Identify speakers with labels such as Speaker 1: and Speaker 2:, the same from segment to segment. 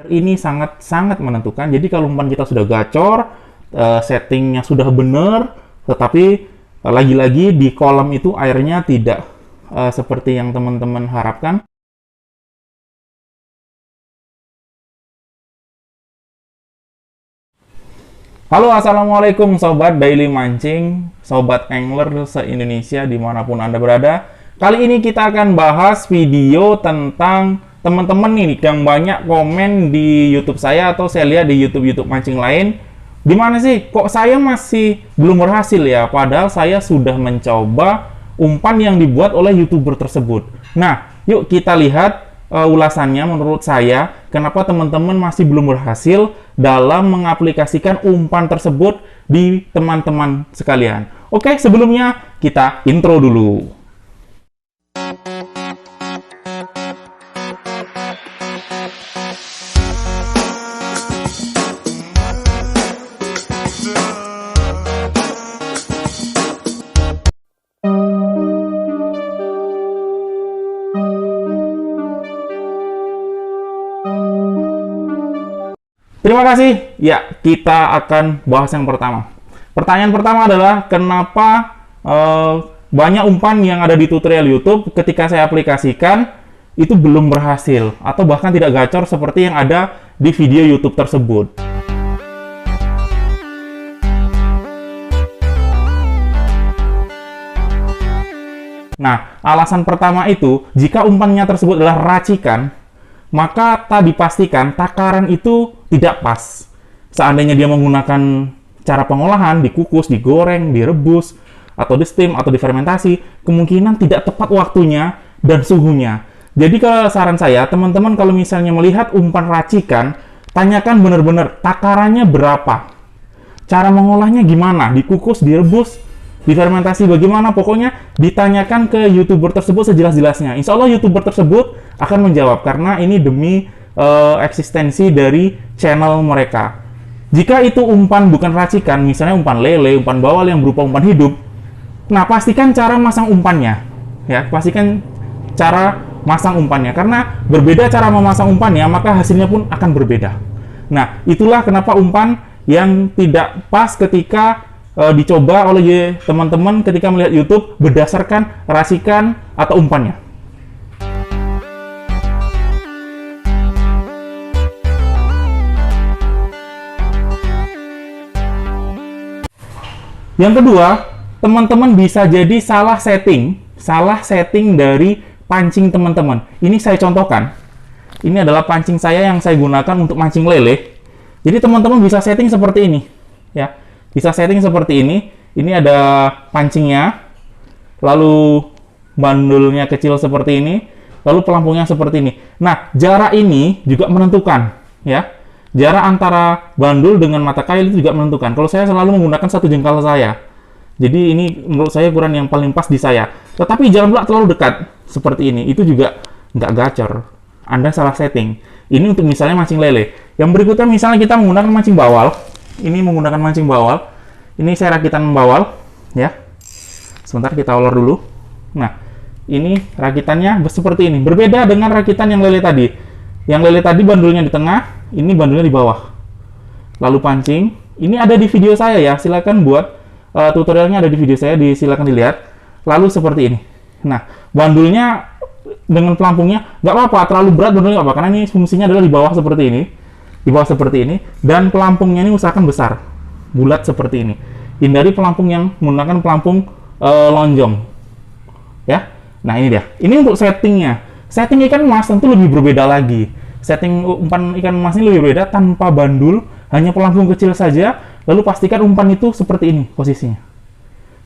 Speaker 1: Ini sangat-sangat menentukan. Jadi kalau umpan kita sudah gacor, settingnya sudah benar, tetapi lagi-lagi di kolam itu airnya tidak seperti yang teman-teman harapkan. Halo, assalamualaikum sobat daily mancing, sobat angler se-Indonesia dimanapun Anda berada. Kali ini kita akan bahas video tentang teman-teman nih yang banyak komen di YouTube saya atau saya lihat di YouTube mancing lain. Gimana sih? Kok saya masih belum berhasil ya? Padahal saya sudah mencoba umpan yang dibuat oleh YouTuber tersebut. Nah, yuk kita lihat ulasannya menurut saya, kenapa teman-teman masih belum berhasil dalam mengaplikasikan umpan tersebut di teman-teman sekalian. Oke, sebelumnya kita intro dulu. Terima kasih. Ya, kita akan bahas yang pertama. Pertanyaan pertama adalah kenapa banyak umpan yang ada di tutorial YouTube ketika saya aplikasikan itu belum berhasil atau bahkan tidak gacor seperti yang ada di video YouTube tersebut. Nah, alasan pertama itu jika umpannya tersebut adalah racikan, maka tak dipastikan takaran itu tidak pas. Seandainya dia menggunakan cara pengolahan, dikukus, digoreng, direbus, atau di steam, atau difermentasi, kemungkinan tidak tepat waktunya dan suhunya. Jadi kalau saran saya, teman-teman kalau misalnya melihat umpan racikan, tanyakan benar-benar takarannya berapa. Cara mengolahnya gimana, dikukus, direbus, difermentasi bagaimana, pokoknya ditanyakan ke YouTuber tersebut sejelas-jelasnya. Insya Allah YouTuber tersebut akan menjawab, karena ini demi eksistensi dari channel mereka. Jika itu umpan bukan racikan, misalnya umpan lele, umpan bawal yang berupa umpan hidup, nah pastikan cara masang umpannya. Ya, pastikan cara masang umpannya, karena berbeda cara memasang umpannya, maka hasilnya pun akan berbeda. Nah, itulah kenapa umpan yang tidak pas ketika dicoba oleh teman-teman ketika melihat YouTube berdasarkan racikan atau umpannya. Yang kedua, teman-teman bisa jadi salah setting dari pancing teman-teman. Ini saya contohkan. Ini adalah pancing saya yang saya gunakan untuk mancing lele. Jadi teman-teman bisa setting seperti ini, ya. Bisa setting seperti ini. Ini ada pancingnya, lalu bandulnya kecil seperti ini, lalu pelampungnya seperti ini. Nah, jarak ini juga menentukan, ya. Jarak antara bandul dengan mata kail itu juga menentukan. Kalau saya selalu menggunakan satu jengkal saya. Jadi ini menurut saya ukuran yang paling pas di saya. Tetapi jangan pula terlalu dekat seperti ini. Itu juga nggak gacor. Anda salah setting. Ini untuk misalnya mancing lele. Yang berikutnya misalnya kita menggunakan mancing bawal. Ini menggunakan mancing bawal. Ini saya rakitan bawal, ya. Sebentar kita olor dulu. Nah, ini rakitannya seperti ini. Berbeda dengan rakitan yang lele tadi. Yang lele tadi bandulnya di tengah, ini bandulnya di bawah. Lalu pancing. Ini ada di video saya ya. Silakan buat tutorialnya ada di video saya. Silakan dilihat. Lalu seperti ini. Nah, bandulnya dengan pelampungnya nggak apa-apa. Terlalu berat bandulnya nggak apa-apa. Karena ini fungsinya adalah di bawah seperti ini. Di bawah seperti ini. Dan pelampungnya ini usahakan besar. Bulat seperti ini. Hindari pelampung yang menggunakan pelampung lonjong. Ya. Nah, ini dia. Ini untuk settingnya. Setting ikan emas tentu lebih berbeda lagi. Setting umpan ikan emas ini lebih berbeda tanpa bandul, hanya pelampung kecil saja, lalu pastikan umpan itu seperti ini posisinya.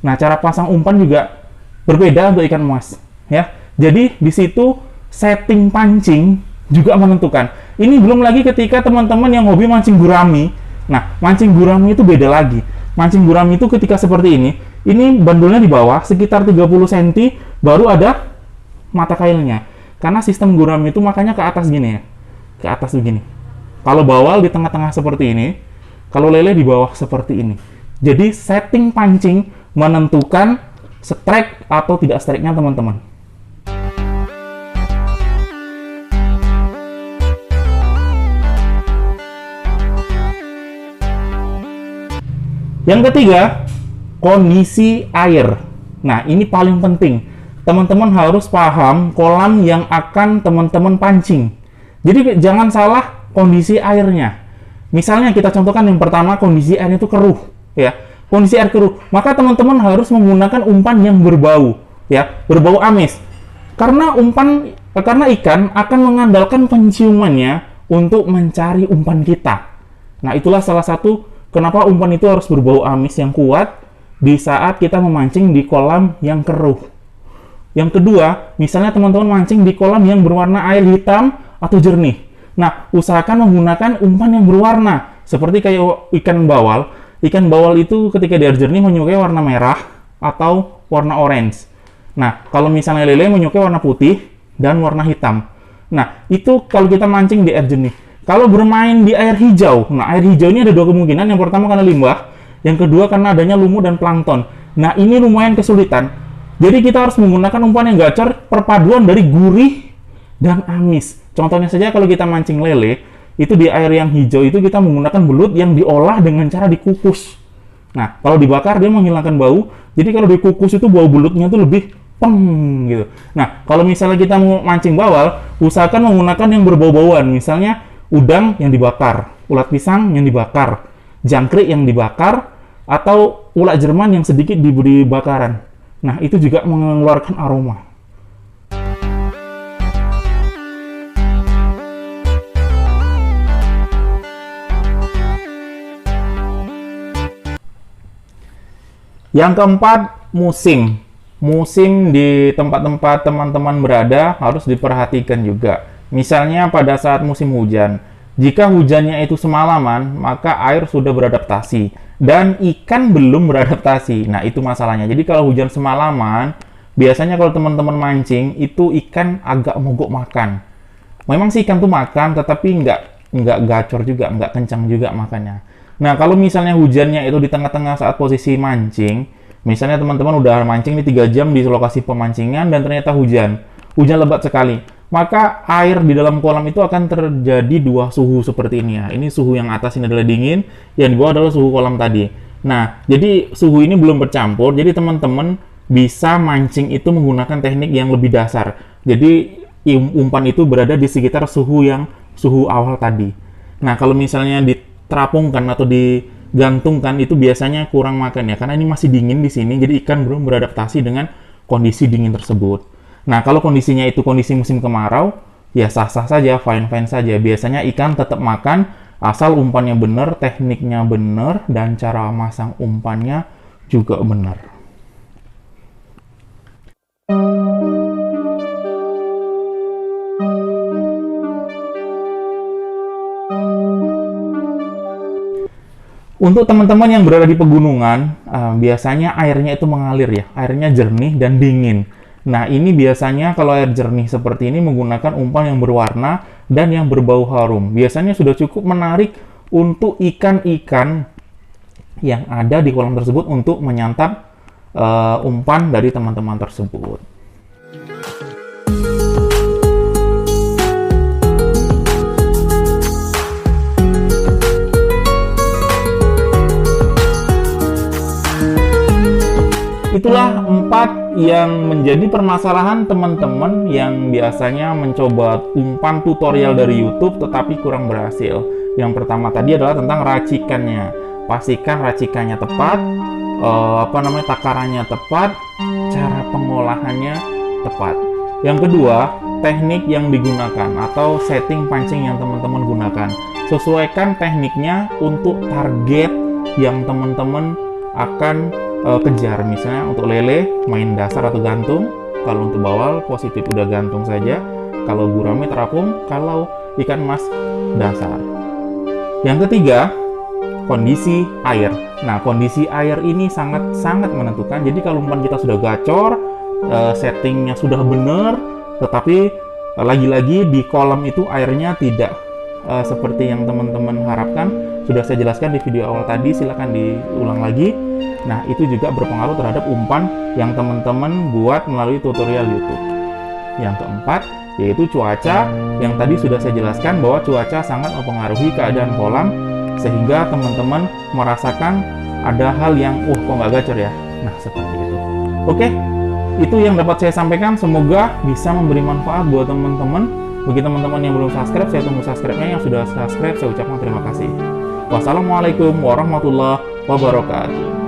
Speaker 1: Nah, cara pasang umpan juga berbeda untuk ikan emas, ya. Jadi di situ setting pancing juga menentukan. Ini belum lagi ketika teman-teman yang hobi mancing gurami. Nah, mancing gurami itu beda lagi. Mancing gurami itu ketika seperti ini bandulnya di bawah sekitar 30 cm baru ada mata kailnya. Karena sistem gurami itu makanya ke atas gini ya. Ke atas begini. Kalau bawal di tengah-tengah seperti ini, kalau lele di bawah seperti ini. Jadi setting pancing menentukan strike atau tidak strike-nya teman-teman. Yang ketiga, kondisi air. Nah, ini paling penting. Teman-teman harus paham kolam yang akan teman-teman pancing. Jadi jangan salah kondisi airnya. Misalnya kita contohkan yang pertama, kondisi airnya itu keruh, ya. Kondisi air keruh, maka teman-teman harus menggunakan umpan yang berbau, ya, berbau amis. Karena ikan akan mengandalkan penciumannya untuk mencari umpan kita. Nah, itulah salah satu kenapa umpan itu harus berbau amis yang kuat di saat kita memancing di kolam yang keruh. Yang kedua, misalnya teman-teman mancing di kolam yang berwarna air hitam atau jernih. Nah, usahakan menggunakan umpan yang berwarna, seperti kayak ikan bawal. Ikan bawal itu ketika di air jernih menyukai warna merah atau warna orange. Nah, kalau misalnya lele menyukai warna putih dan warna hitam. Nah, itu kalau kita mancing di air jernih. Kalau bermain di air hijau, nah air hijau ini ada dua kemungkinan. Yang pertama karena limbah, yang kedua karena adanya lumut dan plankton. Nah, ini lumayan kesulitan. Jadi kita harus menggunakan umpan yang gacor, perpaduan dari gurih dan amis. Contohnya saja kalau kita mancing lele, itu di air yang hijau itu kita menggunakan belut yang diolah dengan cara dikukus. Nah, kalau dibakar dia menghilangkan bau. Jadi kalau dikukus itu bau belutnya itu lebih peng gitu. Nah, kalau misalnya kita mau mancing bawal, usahakan menggunakan yang berbau-bauan. Misalnya udang yang dibakar, ulat pisang yang dibakar, jangkrik yang dibakar, atau ulat Jerman yang sedikit diberi bakaran. Nah, itu juga mengeluarkan aroma. Yang keempat, musim. Musim di tempat-tempat teman-teman berada harus diperhatikan juga. Misalnya pada saat musim hujan. Jika hujannya itu semalaman, maka air sudah beradaptasi. Dan ikan belum beradaptasi. Nah, itu masalahnya. Jadi kalau hujan semalaman, biasanya kalau teman-teman mancing, itu ikan agak mogok makan. Memang sih ikan tuh makan, tetapi nggak gacor juga, nggak kencang juga makannya. Nah, kalau misalnya hujannya itu di tengah-tengah saat posisi mancing, misalnya teman-teman udah mancing nih 3 jam di lokasi pemancingan dan ternyata hujan lebat sekali, maka air di dalam kolam itu akan terjadi dua suhu seperti ini ya. Ini suhu yang atas ini adalah dingin, yang di bawah adalah suhu kolam tadi. Nah, jadi suhu ini belum bercampur, jadi teman-teman bisa mancing itu menggunakan teknik yang lebih dasar. Jadi umpan itu berada di sekitar suhu awal tadi. Nah, kalau misalnya diterapungkan atau digantungkan itu biasanya kurang makan ya, karena ini masih dingin di sini, jadi ikan belum beradaptasi dengan kondisi dingin tersebut. Nah, kalau kondisinya itu kondisi musim kemarau, ya sah-sah saja, fine-fine saja. Biasanya ikan tetap makan, asal umpannya benar, tekniknya benar, dan cara masang umpannya juga benar. Untuk teman-teman yang berada di pegunungan, biasanya airnya itu mengalir ya, airnya jernih dan dingin. Nah, ini biasanya kalau air jernih seperti ini menggunakan umpan yang berwarna dan yang berbau harum. Biasanya sudah cukup menarik untuk ikan-ikan yang ada di kolam tersebut untuk menyantap umpan dari teman-teman tersebut. Itulah 4 yang menjadi permasalahan teman-teman yang biasanya mencoba umpan tutorial dari YouTube tetapi kurang berhasil. Yang pertama tadi adalah tentang racikannya. Pastikan racikannya tepat, takarannya tepat, cara pengolahannya tepat. Yang kedua, teknik yang digunakan atau setting pancing yang teman-teman gunakan. Sesuaikan tekniknya untuk target yang teman-teman akan kejar. Misalnya untuk lele main dasar atau gantung, kalau untuk bawal positif udah gantung saja, kalau gurame terapung, kalau ikan mas dasar. Yang ketiga, kondisi air. Nah, kondisi air ini sangat menentukan. Jadi kalau umpan kita sudah gacor, settingnya sudah benar, tetapi lagi-lagi di kolam itu airnya tidak seperti yang teman-teman harapkan, sudah saya jelaskan di video awal tadi, silahkan diulang lagi. Nah, itu juga berpengaruh terhadap umpan yang teman-teman buat melalui tutorial YouTube. Yang keempat, yaitu cuaca, yang tadi sudah saya jelaskan bahwa cuaca sangat mempengaruhi keadaan kolam, sehingga teman-teman merasakan ada hal yang kok nggak gacor ya. Nah, seperti itu. Oke, itu yang dapat saya sampaikan. Semoga bisa memberi manfaat buat teman-teman. Bagi teman-teman yang belum subscribe, saya tunggu subscribe-nya. Yang sudah subscribe, saya ucapkan terima kasih. Wassalamualaikum warahmatullahi wabarakatuh.